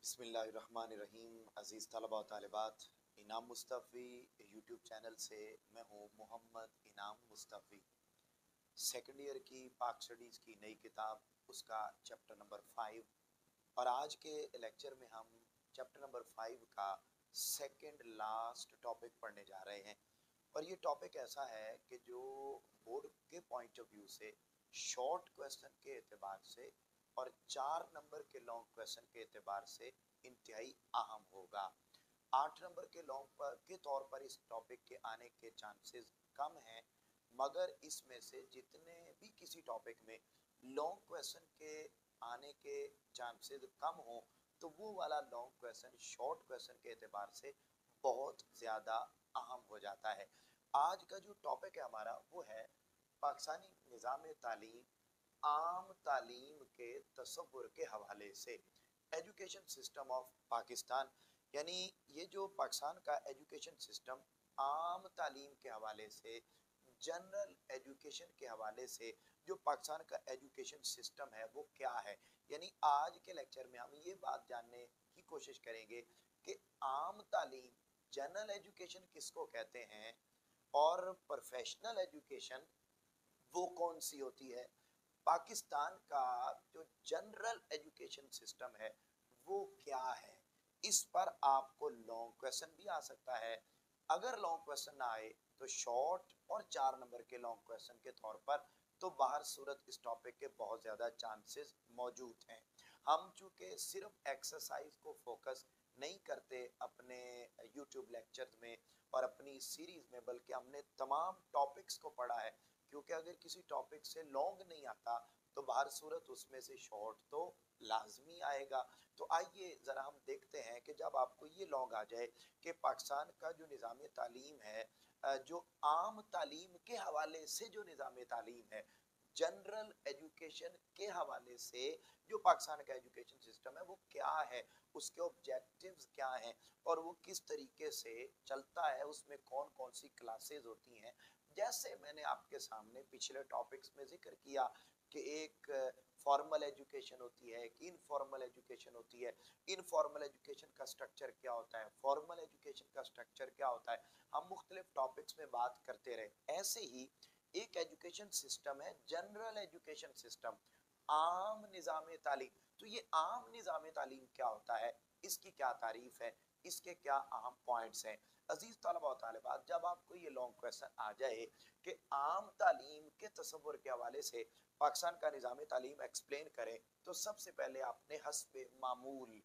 बिस्मिल्लाहिर्रहमानिर्रहीम। अज़ीज़ तलबा व तालिबात, इनाम मुस्तफ़ी यूट्यूब चैनल से मैं हूँ मोहम्मद इनाम मुस्तफ़ी। सेकंड ईयर की पाक स्टडीज़ की नई किताब, उसका चैप्टर नंबर 5, और आज के लेक्चर में हम चैप्टर नंबर 5 का सेकंड लास्ट टॉपिक पढ़ने जा रहे हैं। और ये टॉपिक ऐसा है कि जो बोर्ड के पॉइंट ऑफ व्यू से, शॉर्ट क्वेश्चन के एतबार से और 4 नंबर के लॉन्ग क्वेश्चन के एतबार से इंतहाई अहम होगा। 8 नंबर के लॉन्ग पर के तौर पर इस टॉपिक के आने के चांसेस कम हैं, मगर इसमें से जितने भी किसी टॉपिक में लॉन्ग क्वेश्चन के आने के चांसेस कम हो, तो वो वाला लॉन्ग क्वेश्चन शॉर्ट क्वेश्चन के एतबार से बहुत ज़्यादा अहम हो जाता है। आज का जो टॉपिक है हमारा, वो है पाकिस्तानी निज़ाम तालीम आम तालीम के तसव्वुर के हवाले से, एजुकेशन सिस्टम ऑफ पाकिस्तान। यानी ये जो पाकिस्तान का एजुकेशन सिस्टम आम तालीम के हवाले से, जनरल एजुकेशन के हवाले से जो पाकिस्तान का एजुकेशन सिस्टम है वो क्या है। यानी आज के लेक्चर में हम ये बात जानने की कोशिश करेंगे कि आम तालीम, जनरल एजुकेशन किसको कहते हैं, और प्रोफेशनल एजुकेशन वो कौन सी होती है। पाकिस्तान का जो जनरल एजुकेशन सिस्टम है वो क्या है। इस पर आपको लॉन्ग क्वेश्चन भी आ सकता है। अगर लॉन्ग क्वेश्चन ना आए तो शॉर्ट और 4 नंबर के लॉन्ग क्वेश्चन के तौर पर तो बाहर सूरत इस टॉपिक के बहुत ज़्यादा चांसेस मौजूद हैं। हम चूँकि सिर्फ एक्सरसाइज को फोकस नहीं करते अपने यूट्यूब लेक्चर्स में और अपनी सीरीज़ में, बल्कि हमने तमाम टॉपिक्स को पढ़ा है, क्योंकि अगर किसी टॉपिक से लॉन्ग नहीं आता तो बाहर सूरत उसमें से शॉर्ट तो लाजमी आएगा। तो आइए ज़रा हम देखते हैं कि जब आपको ये लॉन्ग आ जाए कि पाकिस्तान का जो निज़ाम तालीम है, जो आम तालीम के हवाले से जो निज़ाम तालीम है, जनरल एजुकेशन के हवाले से जो पाकिस्तान का एजुकेशन सिस्टम है वो क्या है, उसके ऑब्जेक्टिव्स क्या हैं, और वो किस तरीके से चलता है, उसमें कौन कौन सी क्लासेस होती हैं। जैसे मैंने आपके सामने पिछले टॉपिक्स में जिक्र किया कि एक फॉर्मल एजुकेशन होती है, एक इनफॉर्मल एजुकेशन होती है। इनफॉर्मल एजुकेशन का स्ट्रक्चर क्या होता है, फॉर्मल एजुकेशन का स्ट्रक्चर क्या होता है, हम मुख्तलिफ टॉपिक्स में बात करते रहे। ऐसे ही एक एजुकेशन सिस्टम है जनरल एजुकेशन सिस्टम, आम निज़ाम तालीम। तो ये आम निज़ाम तालीम क्या होता है, इसकी क्या तारीफ है, इसके क्या अहम पॉइंट्स हैं। अजीज तलबा व तालिबात, जब आपको ये लॉन्ग क्वेश्चन आ जाए कि आम तालीम के तसव्वुर के हवाले से पाकिस्तान का निज़ाम तालीम एक्सप्लेन करें, तो सबसे पहले आपने हस्बे मामूल,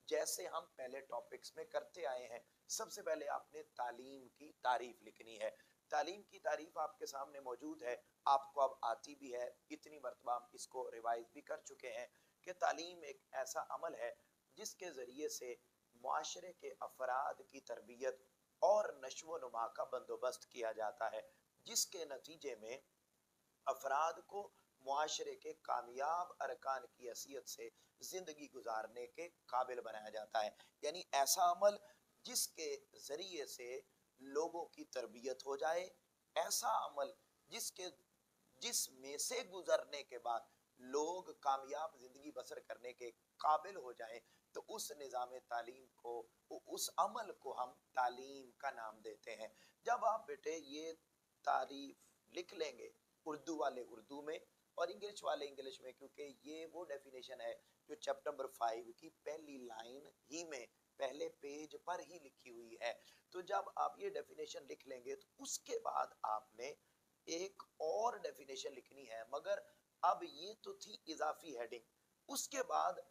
जैसे हम पहले टॉपिक्स में करते आए हैं, सबसे पहले आपने तालीम की तारीफ लिखनी है। तालीम की तारीफ आपके सामने मौजूद है, आपको अब आती भी है, इतनी मरतबा हम इसको रिवाइज भी कर चुके हैं कि तालीम एक ऐसा अमल है जिसके ज़रिए से मुआशरे के अफराद की तरबियत और नशो नुमा का बंदोबस्त किया जाता है, जिसके नतीजे में अफराद को मुआशरे के कामयाब अरकान की हैसियत से जिंदगी गुजारने के काबिल बनाया जाता है। यानी ऐसा अमल जिसके जरिए से लोगों की तरबियत हो जाए, ऐसा अमल जिसके जिसमें से गुजरने के बाद लोग कामयाब जिंदगी बसर करने के काबिल हो जाएं, तो उस निज़ाम तालीम को, उस अमल को हम तालीम का नाम देते हैं। जब आप बेटे ये तारीफ लिख लेंगे, उर्दू वाले उर्दू में और इंग्लिश वाले इंग्लिश में, क्योंकि ये वो डेफिनेशन है जो चैप्टर नंबर 5 की पहली लाइन ही में, पहले पेज पर ही लिखी हुई है। तो जब आप ये डेफिनेशन लिख लेंगे तो उसके बाद आपने एक और डेफिनेशन लिखनी है, मगर अब ये तो थी इजाफी हेडिंग। उसके बाद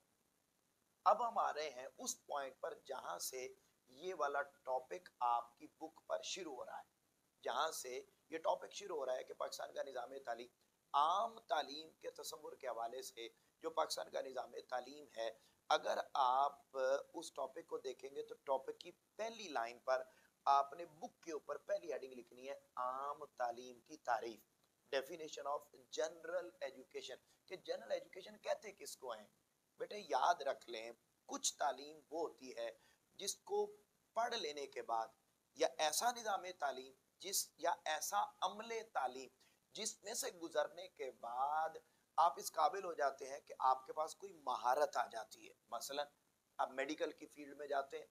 अब हम आ रहे हैं उस पॉइंट पर जहां से ये वाला टॉपिक आपकी बुक पर शुरू हो रहा है, जहां से ये टॉपिक शुरू हो रहा है कि पाकिस्तान का निज़ाम तालीम आम तालीम के तसव्वुर के हवाले से जो पाकिस्तान का निज़ाम तालीम है। अगर आप उस टॉपिक को देखेंगे तो टॉपिक की पहली लाइन पर आपने बुक के ऊपर पहली हेडिंग लिखनी है, आम तालीम की तारीफ, डेफिनेशन ऑफ जनरल एजुकेशन। कि जनरल एजुकेशन कहते किसको हैं बेटे, याद रख लें, कुछ तालीम वो होती है जिसको पढ़ लेने के बाद, या ऐसा निज़ाम तालीम जिस, या ऐसा अमले तालीम जिसमें से गुजरने के बाद आप इस काबिल हो जाते हैं कि आपके पास कोई महारत आ जाती है। मसलन आप मेडिकल की फील्ड में जाते हैं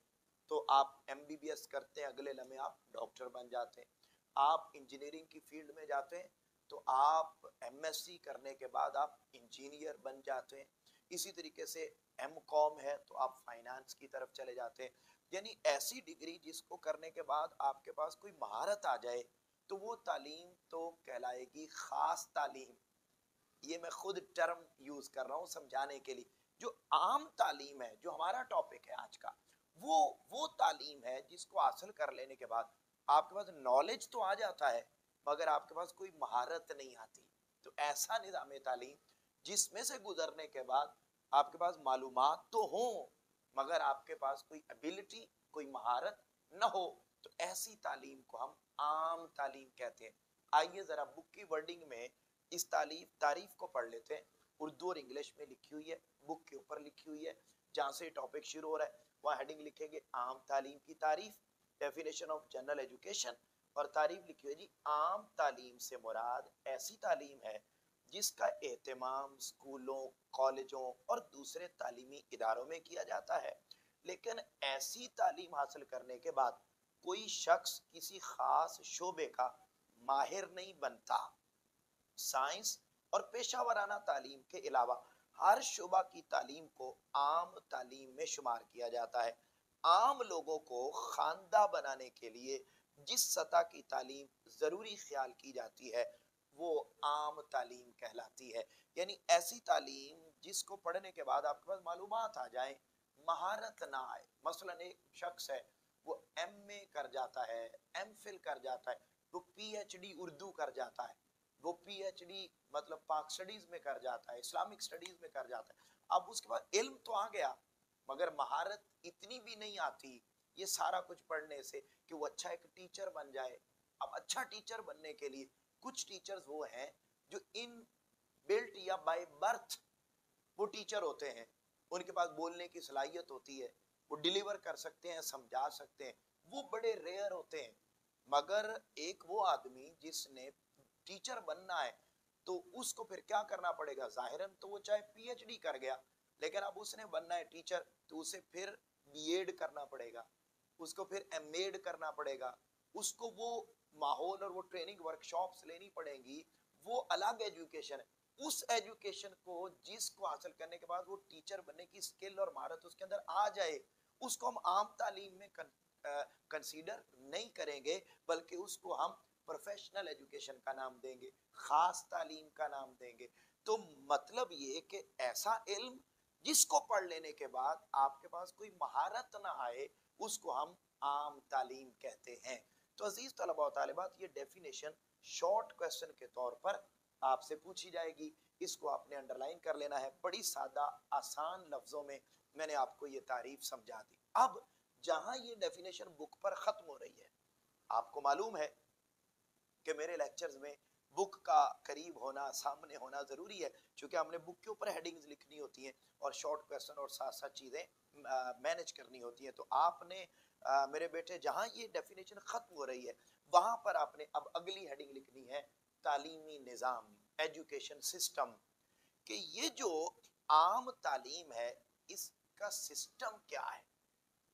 तो आप MBBS करते हैं, अगले लम्हे आप डॉक्टर बन जाते हैं। आप इंजीनियरिंग की फील्ड में जाते हैं तो आप MSc करने के बाद आप इंजीनियर बन जाते हैं। इसी तरीके से MCOM है तो आप फाइनेंस की तरफ चले जाते हैं। यानी ऐसी डिग्री जिसको करने के बाद आपके पास कोई महारत आ जाए तो वो तालीम तो कहलाएगी खास तालीम। ये मैं खुद टर्म यूज कर रहा हूँ समझाने के लिए। जो आम तालीम है, जो हमारा टॉपिक है आज का, वो तालीम है जिसको हासिल कर लेने के बाद आपके पास नॉलेज तो आ जाता है मगर आपके पास कोई महारत नहीं आती। तो ऐसा निज़ाम तालीम जिसमें से गुजरने के बाद आपके पास मालूमात तो हो मगर आपके पास कोई एबिलिटी, कोई महारत न हो, तो ऐसी तालीम को हम आम तालीम कहते हैं। आइए जरा बुक की वर्डिंग में इस तारीफ को पढ़ लेते हैं। उर्दू और इंग्लिश में लिखी हुई है, बुक के ऊपर लिखी हुई है। जहां से टॉपिक शुरू हो रहा है वहां हेडिंग लिखेंगे आम तालीम की तारीफ, डेफिनेशन ऑफ जनरल एजुकेशन, और तारीफ लिखी हुई है जी, आम तालीम से मुराद ऐसी तालीम है जिसका एहतमाम स्कूलों, कॉलेजों और दूसरे तालीमी इदारों में किया जाता है। लेकिन ऐसी तालीम हासिल करने के बाद कोई शख्स किसी खास शोबे का माहिर नहीं बनता। साइंस और पेशा वराना तालीम के अलावा हर शुबा की तालीम को आम तालीम में शुमार किया जाता है। आम लोगों को खानदा बनाने के लिए जिस सतह की तालीम जरूरी ख्याल की जाती है वो आम तालीम कहलाती है। यानी ऐसी तालीम जिसको पढ़ने के बाद आपके पास मालूमात आ जाए, महारत ना आए। मसलन एक शख्स है, वो MA कर जाता है, MPhil कर जाता है, वो PhD उर्दू कर जाता है, वो PhD मतलब पाक स्टडीज में कर जाता है, इस्लामिक स्टडीज में कर जाता है। अब उसके बाद इल्म तो आ गया मगर महारत इतनी भी नहीं आती ये सारा कुछ पढ़ने से कि वो अच्छा एक टीचर बन जाए। अब अच्छा टीचर बनने के लिए कुछ टीचर्स वो हैं जो इन बिल्ट या बाय बर्थ वो टीचर होते हैं, उनके पास बोलने की सलाहियत होती है, वो डिलीवर कर सकते हैं, समझा सकते हैं, वो बड़े रेयर होते हैं। मगर एक वो आदमी जिसने टीचर बनना है तो उसको फिर क्या करना पड़ेगा? जाहिरन तो वो चाहे PhD कर गया लेकिन अब उसने बनना है टीचर तो उसे फिर B.Ed करना पड़ेगा, उसको फिर M.Ed करना पड़ेगा, उसको वो माहौल और वो ट्रेनिंग वर्कशॉप्स लेनी पड़ेंगी, वो अलग एजुकेशन है। उस एजुकेशन को जिसको हासिल करने के बाद वो टीचर बनने की स्किल और महारत उसके अंदर आ जाए, उसको हम आम तालीम में कंसीडर नहीं करेंगे बल्कि उसको हम प्रोफेशनल एजुकेशन का नाम देंगे, खास तालीम का नाम देंगे। तो मतलब ये कि ऐसा इल्म जिसको पढ़ लेने के बाद आपके पास कोई महारत ना आए उसको हम आम तालीम कहते हैं। तो अजीज तलबा व तालिबात, ये डेफिनेशन शॉर्ट क्वेश्चन के तौर पर आपसे पूछी जाएगी, इसको आपने अंडरलाइन कर लेना है। बड़ी सादा आसान लफ्जों में मैंने आपको ये तारीफ समझा दी। अब जहां ये डेफिनेशन बुक पर खत्म हो रही है, आपको मालूम है कि मेरे लेक्चर्स में बुक का करीब होना, सामने होना जरूरी है क्योंकि हमने बुक के ऊपर हेडिंग्स लिखनी होती हैं और शॉर्ट क्वेश्चन और साथ साथ चीजें मैनेज करनी होती हैं। तो आपने मेरे बेटे जहां ये डेफिनेशन खत्म हो रही है वहां पर आपने अब अगली हेडिंग लिखनी है तालीमी निजाम, एजुकेशन सिस्टम। कि ये जो आम तालीम है इसका सिस्टम क्या है,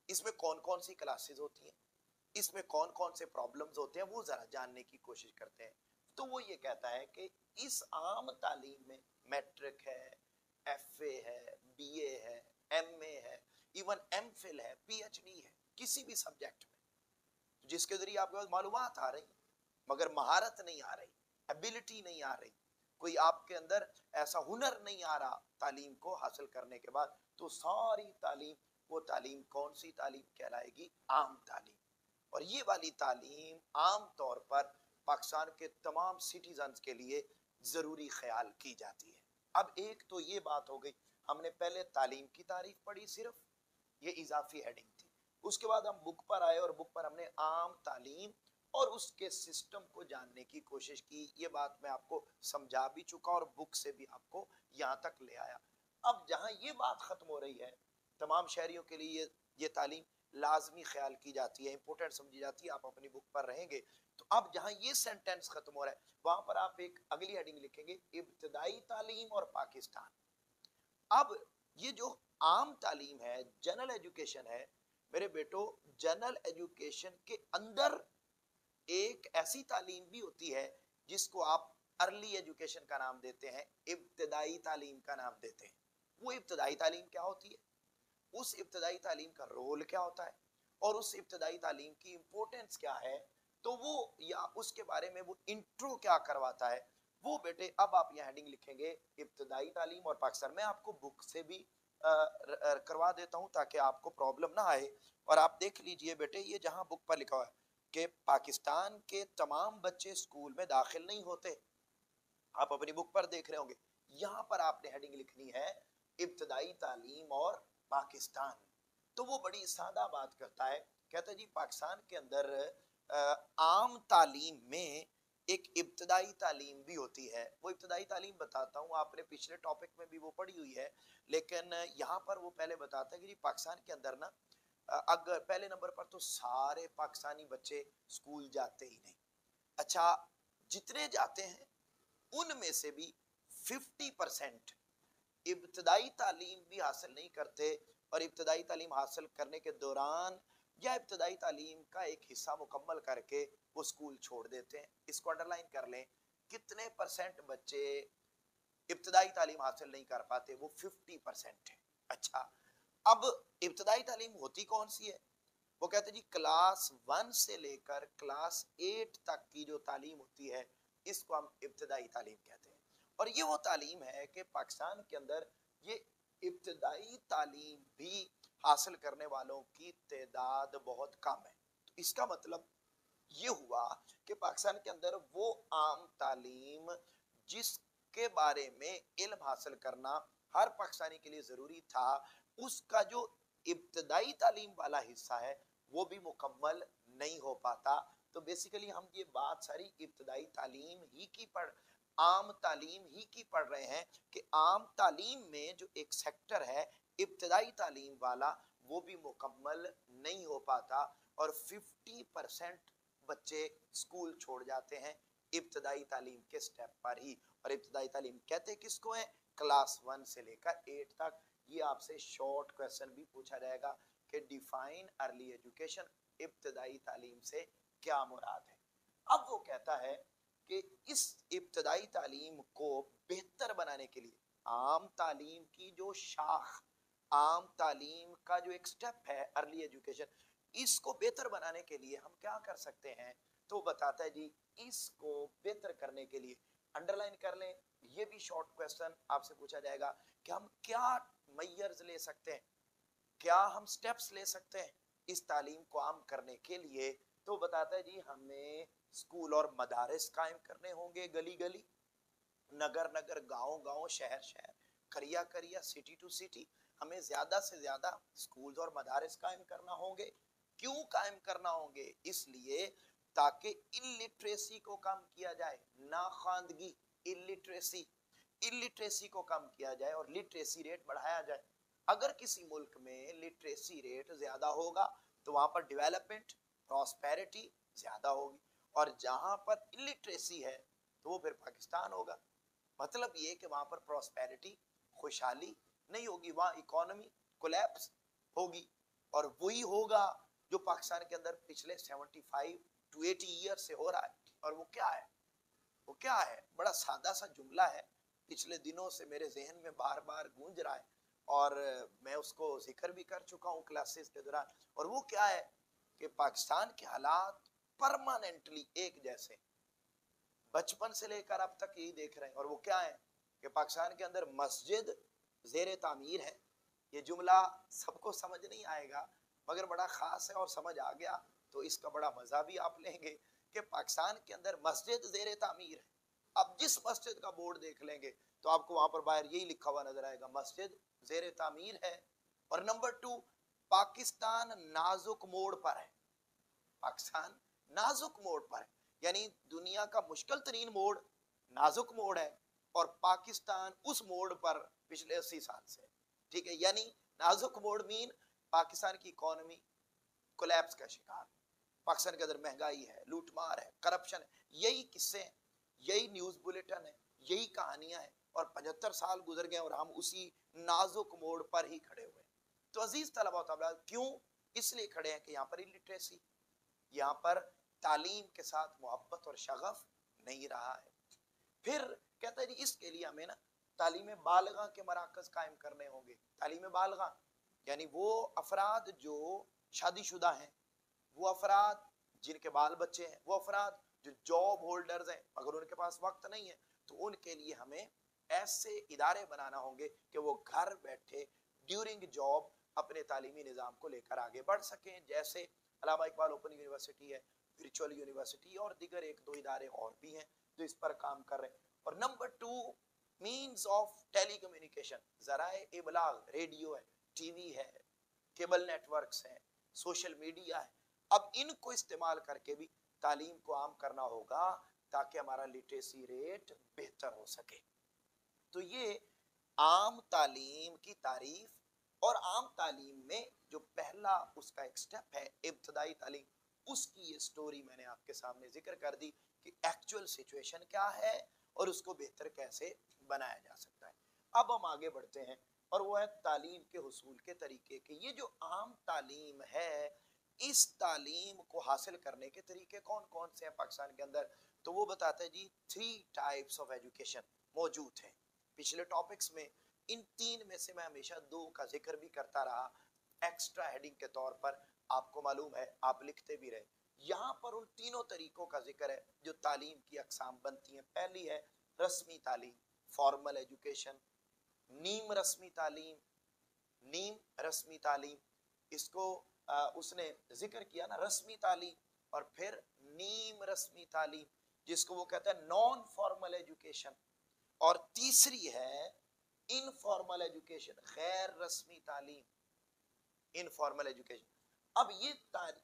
इसमें कौन कौन सी क्लासेस होती हैं, इसमें कौन कौन से प्रॉब्लम्स होते हैं, वो जरा जानने की कोशिश करते हैं। तो वो ये कहता है कि इस आम तालीम में मैट्रिक है, FA है, BA है, MA है, इवन MPhil है, PhD है, किसी भी सब्जेक्ट में जिसके जरिए आपके पास मालूमात आ रही मगर महारत नहीं आ रही, एबिलिटी नहीं आ रही, कोई आपके अंदर ऐसा हुनर नहीं आ रहा तालीम को हासिल करने के बाद, तो सारी तालीम, वो तालीम कौन सी तालीम कहलाएगी? आम तालीम। और ये वाली तालीम आम तौर पर पाकिस्तान के तमाम सिटीजन्स के लिए जरूरी ख्याल की जाती है। अब एक तो ये बात हो गई, हमने पहले तालीम की तारीफ पढ़ी, सिर्फ ये इजाफी हेडिंग थी। उसके बाद हम बुक पर आए और बुक पर हमने आम तालीम और उसके सिस्टम को जानने की कोशिश की। ये बात मैं आपको समझा भी चुका और बुक से भी आपको यहाँ तक ले आया। अब जहाँ ये बात खत्म हो रही है, तमाम शहरियों के लिए ये तालीम लाजमी ख्याल की जाती है, इंपॉर्टेंट समझी जाती है, आप अपनी बुक पर रहेंगे। तो अब जहां ये सेंटेंस खत्म हो रहा है वहां पर आप एक अगली हेडिंग लिखेंगे, इब्तदाई तालीम और पाकिस्तान। अब یہ جو عام تعلیم ہے، جنرل ایجوکیشن ہے میرے بیٹو، جنرل ایجوکیشن کے اندر ایک ایسی تعلیم بھی ہوتی ہے جس کو آپ ارلی ایجوکیشن کا نام دیتے ہیں، ابتدائی تعلیم کا نام دیتے ہیں۔ وہ ابتدائی تعلیم کیا ہوتی ہے، اس ابتدائی تعلیم کا رول کیا ہوتا ہے، اور اس ابتدائی تعلیم کی امپورٹنس کیا ہے، تو وہ یا اس کے بارے میں وہ انٹرو کیا کرواتا ہے، وہ بیٹے اب آپ یہ ہیڈنگ لکھیں گے ابتدائی تعلیم اور پاکستان۔ میں آپ کو بک سے بھی کروا دیتا ہوں تاکہ آپ کو پرابلم نہ آئے، اور آپ دیکھ لیجئے بیٹے یہ جہاں بک پر لکھا ہوا ہے کہ پاکستان کے تمام بچے اسکول میں داخل نہیں ہوتے، آپ اپنی بک پر دیکھ رہے ہوں گے، یہاں پر آپ نے ہیڈنگ لکھنی ہے ابتدائی تعلیم اور پاکستان۔ تو وہ بڑی سادہ بات کرتا ہے، کہتا ہے جی پاکستان کے اندر عام تعلیم میں ایک ابتدائی تعلیم بھی ہوتی ہے۔ وہ ابتدائی تعلیم بتاتا ہوں، آپ نے پچھلے ٹاپک میں بھی وہ پڑھی ہوئی ہے، لیکن یہاں پر وہ پہلے بتاتا ہے کہ جی پاکستان کے اندر نا اگر پہلے نمبر پر تو سارے پاکستانی بچے اسکول جاتے ہی نہیں۔ اچھا، جتنے جاتے ہیں ان میں سے بھی 50% ابتدائی تعلیم بھی حاصل نہیں کرتے، اور ابتدائی تعلیم حاصل کرنے کے دوران یا ابتدائی تعلیم کا ایک حصہ مکمل کر کے وہ اسکول چھوڑ دیتے ہیں۔ اس کو انڈر لائن کر لیں، کتنے پرسنٹ بچے ابتدائی تعلیم حاصل نہیں کر پاتے، وہ 50% ہے۔ اچھا، اب ابتدائی تعلیم ہوتی کون سی ہے؟ وہ کہتے ہیں جی کلاس 1 سے لے کر کلاس 8 تک کی جو تعلیم ہوتی ہے اس کو ہم ابتدائی تعلیم کہتے ہیں، اور یہ وہ تعلیم ہے کہ پاکستان کے اندر یہ ابتدائی تعلیم بھی حاصل کرنے والوں کی تعداد بہت کم ہے۔ تو اس کا مطلب یہ ہوا کہ پاکستان کے اندر وہ عام تعلیم جس کے بارے میں علم حاصل کرنا ہر پاکستانی کے لیے ضروری تھا، اس کا جو ابتدائی تعلیم والا حصہ ہے وہ بھی مکمل نہیں ہو پاتا۔ تو بیسیکلی ہم یہ بات ساری ابتدائی تعلیم ہی کی عام تعلیم ہی کی پڑھ رہے ہیں کہ عام تعلیم میں جو ایک سیکٹر ہے ابتدائی تعلیم والا وہ بھی مکمل نہیں ہو پاتا، اور 50% بچے اسکول چھوڑ جاتے ہیں ابتدائی تعلیم کے سٹیپ پر ہی۔ اور ابتدائی تعلیم کہتے کس کو ہے؟ کلاس 1 سے لے کر 8 تک۔ یہ آپ سے شارٹ کویسچن بھی پوچھا جائے گا کہ ڈیفائن ارلی ایجوکیشن، ابتدائی تعلیم سے کیا مراد ہے۔ اب وہ کہتا ہے کہ اس ابتدائی تعلیم کو بہتر بنانے کے لیے عام تعلیم کی جو شاخ، عام تعلیم کا جو ایک سٹیپ ہے ارلی ایجوکیشن، اس کو بہتر بنانے کے لیے ہم کیا کر سکتے ہیں؟ تو بتاتا ہے جی اس کو بہتر کرنے کے لیے انڈر لائن کر لیں، یہ بھی شارٹ کویسچن آپ سے پوچھا جائے گا کہ ہم کیا میئرز لے سکتے ہیں، کیا ہم سٹیپس لے سکتے ہیں اس تعلیم کو عام کرنے کے لیے؟ تو بتاتا ہے جی ہمیں اسکول اور مدارس قائم کرنے ہوں گے، گلی گلی، نگر نگر، گاؤں گاؤں، شہر شہر، کریا کریا، سٹی ٹو سٹی، ہمیں زیادہ سے زیادہ اسکول اور مدارس قائم کرنا ہوں گے۔ کیوں قائم کرنا ہوں گے؟ اس لیے تاکہ الٹریسی کو کم کیا جائے، ناخواندگی، الٹریسی کو کم کیا جائے اور لٹریسی ریٹ بڑھایا جائے۔ اگر کسی ملک میں لٹریسی ریٹ زیادہ ہوگا تو وہاں پر ڈیولپمنٹ، پراسپیرٹی زیادہ ہوگی، اور جہاں پر الٹریسی ہے تو وہ پھر پاکستان ہوگا۔ مطلب یہ کہ وہاں پر پراسپیرٹی، خوشحالی نہیں ہوگی، وہاں اکانومی کولیپس ہوگی، اور وہی ہوگا جو پاکستان کے اندر پچھلے 75 to 80 ایئر سے ہو رہا ہے۔ اور وہ کیا ہے؟ وہ کیا ہے؟ بڑا سادہ سا جملہ ہے، پچھلے دنوں سے میرے ذہن میں بار بار گونج رہا ہے، اور میں اس کو ذکر بھی کر چکا ہوں کلاسز کے دوران، اور وہ کیا ہے کہ پاکستان کے حالات پرماننٹلی ایک جیسے بچپن سے لے کر اب تک یہی دیکھ رہے ہیں، اور وہ کیا ہے کہ پاکستان کے اندر مسجد زیر تعمیر ہے۔ یہ جملہ سب کو سمجھ نہیں آئے گا مگر بڑا خاص ہے، اور سمجھ آ گیا تو اس کا بڑا مزہ بھی آپ لیں گے کہ پاکستان کے اندر مسجد زیر تعمیر ہے۔ اب جس مسجد کا بورڈ دیکھ لیں گے تو آپ کو وہاں پر باہر یہی لکھا ہوا نظر آئے گا، مسجد زیر تعمیر ہے۔ اور نمبر 2، پاکستان نازک موڑ پر ہے۔ پاکستان نازک موڑ پر ہے، یعنی دنیا کا مشکل ترین موڑ نازک موڑ ہے، اور پاکستان اس موڑ پر پچھلے 80 سال سے، ٹھیک ہے، یعنی نازک موڑ مین پاکستان کی اکانومی کولیپس کا شکار، پاکستان کے اندر مہنگائی ہے، لوٹ مار ہے، کرپشن ہے، یہی قصے ہیں، یہی نیوز بلیٹن ہے، یہی کہانیاں ہیں और 75 साल गुजर गए और हम उसी नाजुक मोड़ पर ही खड़े हुए। तो अजीज तलबा व तलबात, क्यों? इसलिए खड़े हैं कि यहाँ पर इलिटरेसी, यहाँ पर तालीम के साथ मोहब्बत और शगफ नहीं रहा है। फिर कहता है जी इसके लिए हमें ना तालीम बालगा के मराकज कायम करने होंगे। तालीम बालगा यानी वो अफराद जो शादीशुदा हैं, वो अफराद जिनके बाल बच्चे हैं, वो अफराद जो जॉब होल्डर्स हैं मगर उनके पास वक्त नहीं है, तो उनके लिए हमें ऐसे इदारे बनाना होंगे कि वो घर बैठे ड्यूरिंग जॉब अपने तालीमी निज़ाम को लेकर आगे बढ़ सकें। जैसे अल्लामा इकबाल ओपन यूनिवर्सिटी है, वर्चुअल यूनिवर्सिटी और दीगर एक दो इदारे और भी हैं जो इस पर काम कर रहे हैं। और नंबर 2, मीन्स ऑफ टेलीकम्युनिकेशन, ज़राए इबलाग, रेडियो है, टीवी है, केबल नेटवर्क्स हैं, सोशल मीडिया है। अब इनको इस्तेमाल करके भी तालीम को आम करना होगा ताकि हमारा लिटरेसी रेट बेहतर हो सके। तो ये आम तालीम की तारीफ, और आम तालीम में जो पहला उसका एक स्टेप है इब्तदाई तालीम, उसकी ये स्टोरी मैंने आपके सामने जिक्र कर दी कि एक्चुअल सिचुएशन क्या है और उसको बेहतर कैसे बनाया जा सकता है। अब हम आगे बढ़ते हैं और वो है तालीम के हुसूल के तरीके के। ये जो आम तालीम है, इस तालीम को हासिल करने के तरीके कौन कौन से हैं पाकिस्तान के अंदर, तो वो बताता है जी 3 टाइप्स ऑफ एजुकेशन मौजूद हैं। पिछले टॉपिक्स में इन 3 में से मैं हमेशा 2 का जिक्र भी करता रहा एक्स्ट्रा हेडिंग के तौर पर, आपको मालूम है आप लिखते भी रहे। यहाँ पर उन तीनों तरीकों का जिक्र है जो तालीम की अकसाम बनती हैं। पहली है रस्मी तालीम, फॉर्मल एजुकेशन, नीम रस्मी तालीम, नीम रस्मी तालीम, इसको उसने जिक्र किया ना, रस्मी तालीम, और फिर नीम रस्मी तालीम जिसको वो कहता है नॉन फॉर्मल एजुकेशन, और तीसरी है इनफॉर्मल एजुकेशन, गैर रस्मी तालीम, इनफॉर्मल एजुकेशन। अब ये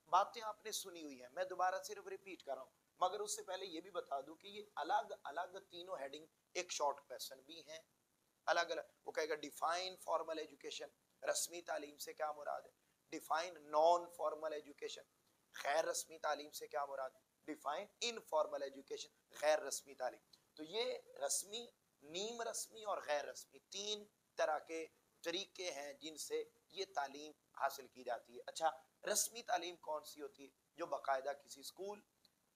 बातें आपने सुनी हुई है, मैं दोबारा सिर्फ रिपीट कर रहा हूँ, मगर उससे पहले ये भी बता दूं कि ये अलग अलग तीनों हेडिंग एक शॉर्ट क्वेश्चन भी हैं, अलग अलग। वो कहेगा डिफाइन फॉर्मल एजुकेशन, रस्मी तालीम से क्या मुराद है, डिफाइन नॉन फॉर्मल एजुकेशन, गैर रस्मी तालीम से क्या मुराद, डिफाइन इनफॉर्मल एजुकेशन, गैर रस्मी तालीम। तो ये रस्मी, नीम रस्मी और गैर रस्मी 3 तरह के तरीके हैं जिनसे ये तालीम हासिल की जाती है। अच्छा, रस्मी तालीम कौन सी होती है? जो बाकायदा किसी स्कूल,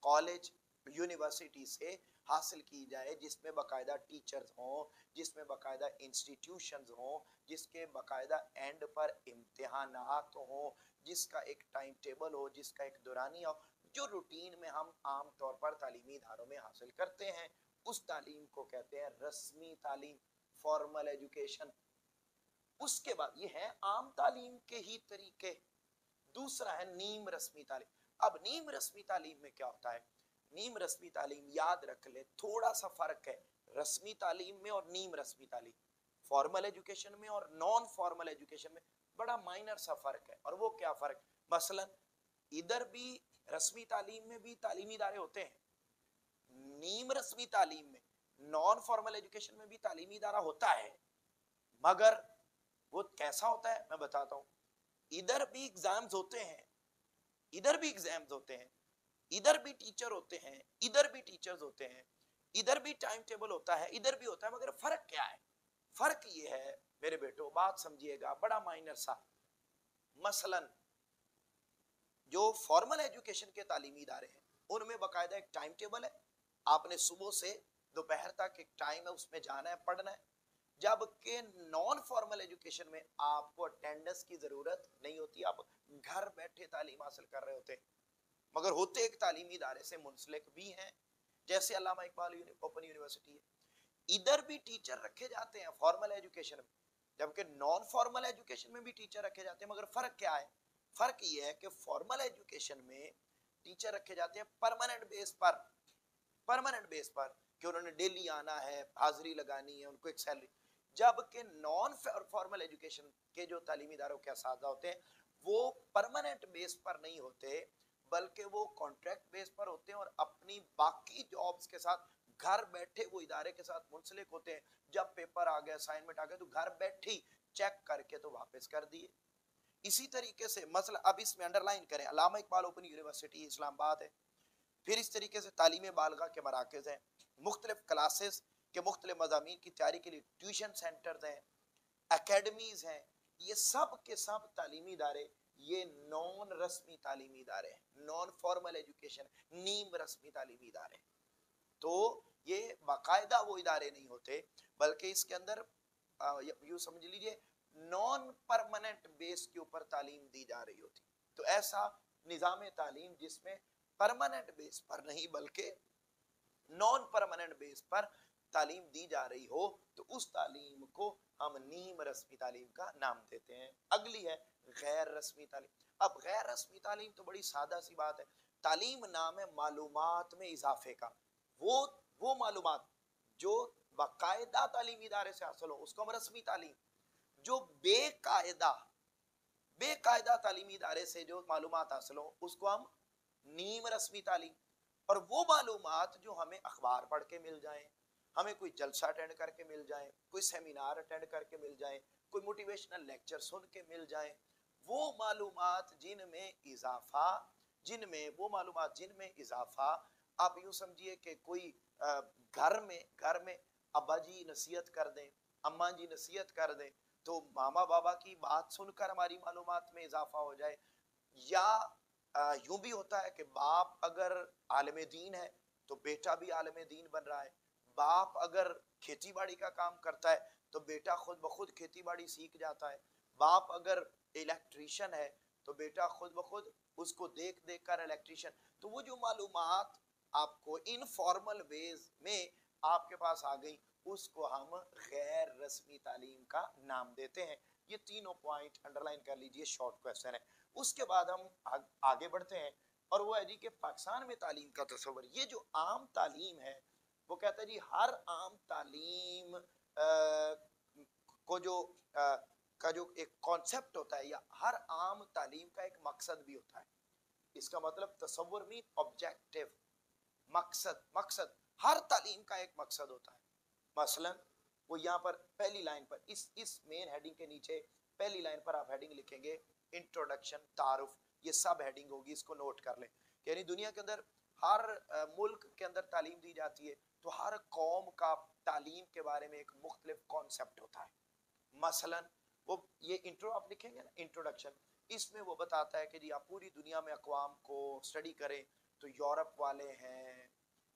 कॉलेज, यूनिवर्सिटी से हासिल की जाए, जिसमें बाकायदा टीचर्स हों, जिसमें बाकायदा इंस्टीट्यूशंस हों, जिसके बाकायदा एंड पर इम्तिहानात हों, जिसका एक टाइम टेबल हो, जिसका एक दौरानिया हो, जो रूटीन में हम आम तौर पर तालीमी इदारों में हासिल करते हैं, उस तालीम को कहते हैं रस्मी तालीम, फॉर्मल एजुकेशन। उसके बाद ये है आम तालीम के ही तरीके। दूसरा है नीम रस्मी तालीम। अब नीम रस्मी तालीम में क्या होता है? नीम रस्मी तालीम, याद रख ले, थोड़ा सा फर्क है रस्मी तालीम में और नीम रस्मी तालीम, फॉर्मल एजुकेशन में और नॉन फॉर्मल एजुकेशन में बड़ा माइनर सा फर्क है। और वो क्या फर्क? मसलन इधर भी रस्मी तालीम में भी तालीमी इदारे होते हैं, नीम रस्मी तालीम में, नॉन फॉर्मल एजुकेशन में भी तालीमी इदारा होता है, मगर वो कैसा होता है मैं बताता हूँ। इधर भी एग्जाम्स होते हैं, इधर भी एग्जाम्स होते हैं, इधर भी टीचर होते हैं, इधर भी टीचर्स होते हैं, इधर भी टाइम टेबल होता है, इधर भी होता है, मगर फर्क क्या है? फर्क ये है मेरे बेटो, बात समझिएगा, बड़ा माइनर सा। मसलन जो फॉर्मल एजुकेशन के तालीमी इदारे हैं उनमें बाकायदा एक टाइम टेबल है, आपने सुबह से दोपहर तक एक टाइम है, उसमें जाना है, पढ़ना है। जबकि नॉन फॉर्मल एजुकेशन में आपको अटेंडेंस की जरूरत नहीं होती, आप घर बैठे तालीम हासिल कर रहे होते हैं, मगर होते एक तालीमी इदारे से मुंसलिक भी हैं, जैसे अल्लामा इकबाल ओपन यूनिवर्सिटी है। इधर भी टीचर रखे जाते हैं फॉर्मल एजुकेशन में, जबकि नॉन फॉर्मल एजुकेशन में भी टीचर रखे जाते हैं, मगर फर्क क्या है? फर्क ये है कि फॉर्मल एजुकेशन में टीचर रखे जाते हैं परमानेंट बेस पर, परमानेंट बेस पर कि उन्होंने डेली आना है, हाजिरी लगानी है, उनको एक सैलरी। जबकि नॉन फॉर्मल एजुकेशन के जो तालीमी इदारों के असातिज़ा होते हैं वो परमानेंट बेस पर नहीं होते, बल्कि वो कॉन्ट्रैक्ट बेस पर होते हैं और अपनी बाकी जॉब्स के साथ घर बैठे वो इदारे के साथ मुंसलिक होते हैं। जब पेपर आ गया, असाइनमेंट आ गया, तो घर बैठे ही चेक करके तो वापस कर दिए। इसी तरीके से मसला, अब इसमें अंडरलाइन करें, अल्लामा इकबाल ओपन यूनिवर्सिटी इस्लामाबाद है। फिर इस तरीके से तालीम बालगा के मराकज़ हैं, मुख्तलिफ क्लासेस कि मुख्तलिफ मज़ामीन की तैयारी के लिए ट्यूशन सेंटर्स हैं, एकेडमीज हैं, ये सब के सब तालीमी इदारे ये नॉन रस्मी तालीमी इदारे हैं, नॉन फॉर्मल एजुकेशन, नीम रस्मी तालीमी इदारे। तो ये बाकायदा वो इदारे नहीं होते, बल्कि इसके अंदर यूँ समझ लीजिए नॉन परमानेंट बेस के ऊपर तालीम दी जा रही होती। तो ऐसा निज़ाम तालीम जिसमें परमानेंट बेस पर नहीं बल्कि नॉन परमानेंट बेस पर तालीम दी जा रही हो, तो उस तालीम को हम नीम रस्मी तालीम का नाम देते हैं। अगली है गैर रस्मी तालीम। अब गैर रस्मी तालीम तो बड़ी सादा सी बात है, तालीम नाम है मालूमात में इजाफे का। वो मालूमात जो बाकायदा तालीमी इदारे से हासिल हो उसको हम रस्मी तालीम, जो बेकायदा तालीमी इदारे से जो मालूमात हासिल हो उसको हम नीम रस्मी तालीम। और वो मालूमात जो हमें अखबार पढ़ के मिल जाए, हमें कोई जलसा अटेंड करके मिल जाए, कोई सेमिनार अटेंड करके मिल जाए, कोई मोटिवेशनल लेक्चर सुन के मिल जाए, वो मालूमात जिनमें इजाफा आप यूं समझिए कि कोई घर में अब्बा जी नसीहत कर दें, अम्मा जी नसीहत कर दें, तो मामा बाबा की बात सुनकर हमारी मालूमात में इजाफा हो जाए। या यूं भी होता है कि बाप अगर आलिम दीन है तो बेटा भी आलिम दीन बन रहा है, बाप अगर खेती बाड़ी का काम करता है तो बेटा खुद ब खुद खेती बाड़ी सीख जाता है, बाप अगर इलेक्ट्रीशियन है तो बेटा खुद ब खुद उसको देख देख कर इलेक्ट्रीशियन। तो वो जो मालूमात आपको इनफॉर्मल वेज में आपके पास आ गई उसको हम गैर रस्मी तालीम का नाम देते हैं। ये तीनों पॉइंट अंडरलाइन कर लीजिए, शॉर्ट क्वेश्चन है। उसके बाद हम आगे बढ़ते हैं और वो है जी कि पाकिस्तान में तालीम का तस्वर। ये जो आम तालीम है वो कहता है जी हर आम तालीम को जो का जो एक कॉन्सेप्ट होता है या हर आम तालीम का एक मकसद भी होता है। इसका मतलब तस्वर मीन ऑब्जेक्टिव, मकसद हर तालीम का एक मकसद होता है। मसलन वो यहाँ पर पहली लाइन पर इस मेन हेडिंग के नीचे पहली लाइन पर आप हेडिंग लिखेंगे इंट्रोडक्शन, तारुफ, ये सब हेडिंग होगी, इसको नोट कर लें। यानी दुनिया के अंदर हर मुल्क के अंदर तालीम दी जाती है तो हर कौम का तालीम के बारे में एक मुख्तलिफ कॉन्सेप्ट होता है। मसलन वो ये इंट्रो आप लिखेंगे ना, इंट्रोडक्शन, इसमें वो बताता है कि जी आप पूरी दुनिया में अक़वाम को स्टडी करें तो यूरोप वाले हैं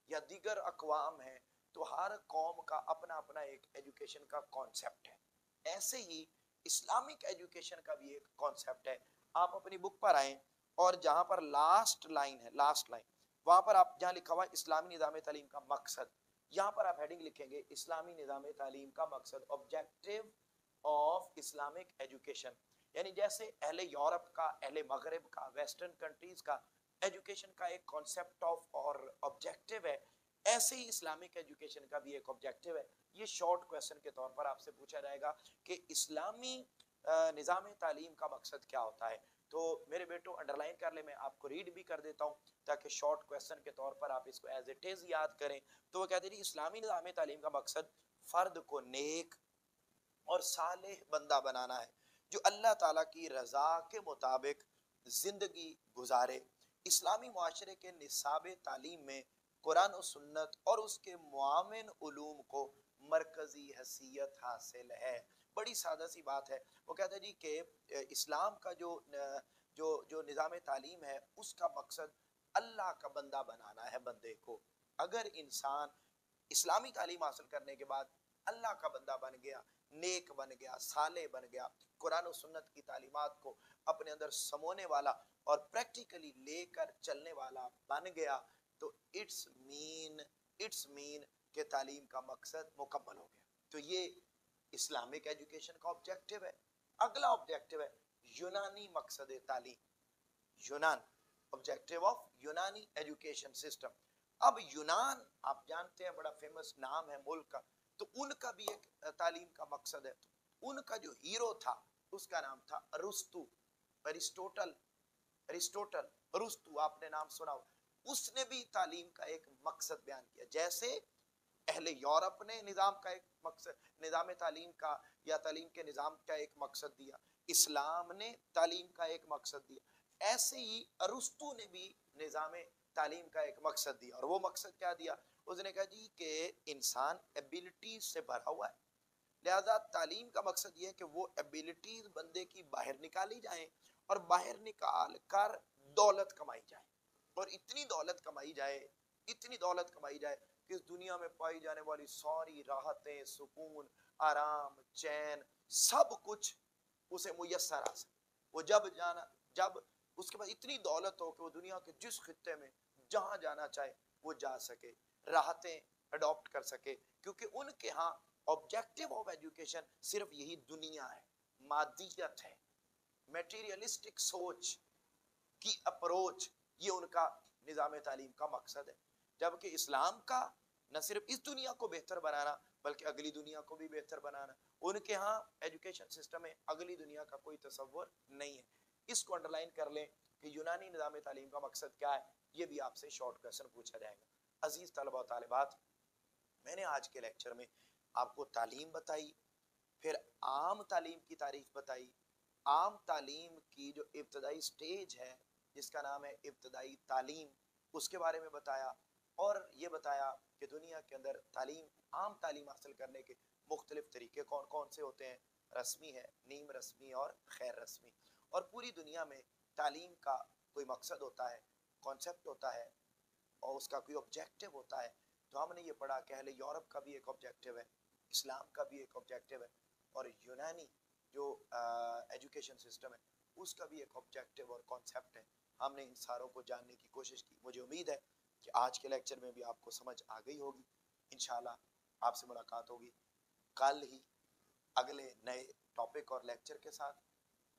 या दीगर अक़वाम हैं, तो हर कौम का अपना अपना एक एजुकेशन का कॉन्सेप्ट है। ऐसे ही इस्लामिक एजुकेशन का भी एक कॉन्सेप्ट है। आप अपनी बुक पर आए और जहां पर लास्ट लाइन वहां पर आप जहां लिखा हुआ है इस्लामी निज़ाम तालीम का मकसद, यहाँ पर आप हेडिंग लिखेंगे इस्लामी निज़ाम तालीम का मकसद, ऑब्जेक्टिव ऑफ इस्लामिक एजुकेशन। यानी जैसे अहले यूरोप का, अहले मगरिब का, वेस्टर्न कंट्रीज का एजुकेशन का एक कॉन्सेप्ट ऑफ और ऑब्जेक्टिव है, ऐसे ही इस्लामिक एजुकेशन का भी एक ऑब्जेक्टिव है। ये शॉर्ट क्वेश्चन के तौर पर आपसे पूछा जाएगा कि इस्लामी निज़ाम तालीम का मकसद क्या होता है। तो मेरे बेटो अंडरलाइन कर ले, मैं आपको रीड भी कर देता हूँ ताकि शॉर्ट क्वेश्चन के तौर पर आप इसको एज इट इज याद करें। तो वो कहते हैं इस्लामी निज़ाम तालीम का मकसद फर्द को नेक और सालेह बंदा बनाना है जो अल्लाह ताला की रजा के मुताबिक जिंदगी गुजारे। इस्लामी मुआशरे के निसाब तालीम में कुरान और सुन्नत और उसके मुआविन उलूम को मरकजी हैसियत हासिल है। बड़ी सादा सी बात है। वो कहते हैं जी कि इस्लाम का जो जो जो निज़ाम तालीम है उसका मकसद अल्लाह का बंदा बनाना है बंदे को। अगर इंसान इस्लामी तालीम हासिल करने के बाद अल्लाह का बंदा बन गया, नेक बन गया, साले बन गया, कुरान और सुन्नत की तालीमात को अपने अंदर समोने वाला और प्रैक्टिकली लेकर चलने वाला बन गया, तो इट्स मीन के तालीम का मकसद मुकम्मल हो गया। तो ये इस्लामिक एजुकेशन का ऑब्जेक्टिव है। अगला ऑब्जेक्टिव है यूनानी मकसद तालीम, यूनान, ऑब्जेक्टिव ऑफ यूनानी एजुकेशन सिस्टम। अब यूनान आप जानते हैं बड़ा फेमस नाम है मुल्क का, तो उनका भी एक तालीम का मकसद है। उनका जो हीरो था उसका नाम था अरिस्टो, अरिस्टोटल अरिस्टो, आपने नाम सुना हो। उसने भी तालीम का एक मकसद बयान किया। जैसे अहले यूरोप ने निज़ाम का एक मकसद, निज़ाम तालीम का या तालीम के निज़ाम का एक मकसद दिया, इस्लाम ने तालीम का एक मकसद दिया, ऐसे ही अरिस्टो ने भी निज़ाम तालीम का एक मकसद दिया। और वो मकसद क्या दिया? اس نے کہا جی کہ انسان ایبیلٹی سے بھرا ہوا ہے، لہذا تعلیم کا مقصد یہ ہے کہ وہ ایبیلٹیز بندے کی باہر نکالی جائیں اور باہر نکال کر دولت کمائی جائے، اور اتنی دولت کمائی جائے، اتنی دولت کمائی جائے کہ اس دنیا میں پائی جانے والی ساری راحتیں، سکون، آرام، چین، سب کچھ اسے میسر آ سکے۔ وہ جب اس کے بعد اتنی دولت ہو کہ وہ دنیا کے جس خطے میں جہاں جانا چاہے وہ جا سکے، راحتیں اڈاپٹ کر سکے، کیونکہ ان کے ہاں آبجیکٹو آف ایجوکیشن صرف یہی دنیا ہے، مادیت ہے، میٹیریلسٹک سوچ کی اپروچ، یہ ان کا نظام تعلیم کا مقصد ہے۔ جبکہ اسلام کا نہ صرف اس دنیا کو بہتر بنانا بلکہ اگلی دنیا کو بھی بہتر بنانا، ان کے ہاں ایجوکیشن سسٹم میں اگلی دنیا کا کوئی تصور نہیں ہے۔ اس کو انڈرلائن کر لیں کہ یونانی نظام تعلیم کا مقصد کیا ہے، یہ بھی آپ سے شارٹ کوسچن پوچھا جائے گا۔ عزیز طلبہ و طالبات، میں نے آج کے لیکچر میں آپ کو تعلیم بتائی، پھر عام تعلیم کی تعریف بتائی، عام تعلیم کی جو ابتدائی سٹیج ہے جس کا نام ہے ابتدائی تعلیم، اس کے بارے میں بتایا، اور یہ بتایا کہ دنیا کے اندر عام تعلیم حاصل کرنے کے مختلف طریقے کون کون سے ہوتے ہیں، رسمی ہے، نیم رسمی اور خیر رسمی، اور پوری دنیا میں تعلیم کا کوئی مقصد ہوتا ہے، کانسیپٹ ہوتا ہے، اور اس کا کوئی آبجیکٹو ہوتا ہے۔ تو ہم نے یہ پڑھا کہ اہل یورپ کا بھی ایک آبجیکٹو ہے، اسلام کا بھی ایک آبجیکٹو ہے، اور یونانی جو ایجوکیشن سسٹم ہے اس کا بھی ایک آبجیکٹو اور کانسیپٹ ہے۔ ہم نے ان ساروں کو جاننے کی کوشش کی۔ مجھے امید ہے کہ آج کے لیکچر میں بھی آپ کو سمجھ آ گئی ہوگی۔ انشاءاللہ آپ سے ملاقات ہوگی کل ہی اگلے نئے ٹاپک اور لیکچر کے ساتھ،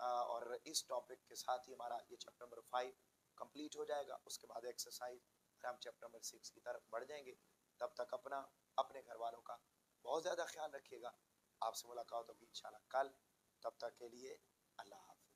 اور اس ٹاپک کے ساتھ ہی ہمارا یہ چیپٹر نمبر 5 کمپلیٹ ہو جائے گا۔ اس کے بعد ایکسرسائز ہم چیپٹر نمبر 6 کی طرف بڑھ جائیں گے۔ تب تک اپنے گھر والوں کا بہت زیادہ خیال رکھیے گا۔ آپ سے ملاقات ہوگی انشاءاللہ کل، تب تک کے لیے اللہ حافظ۔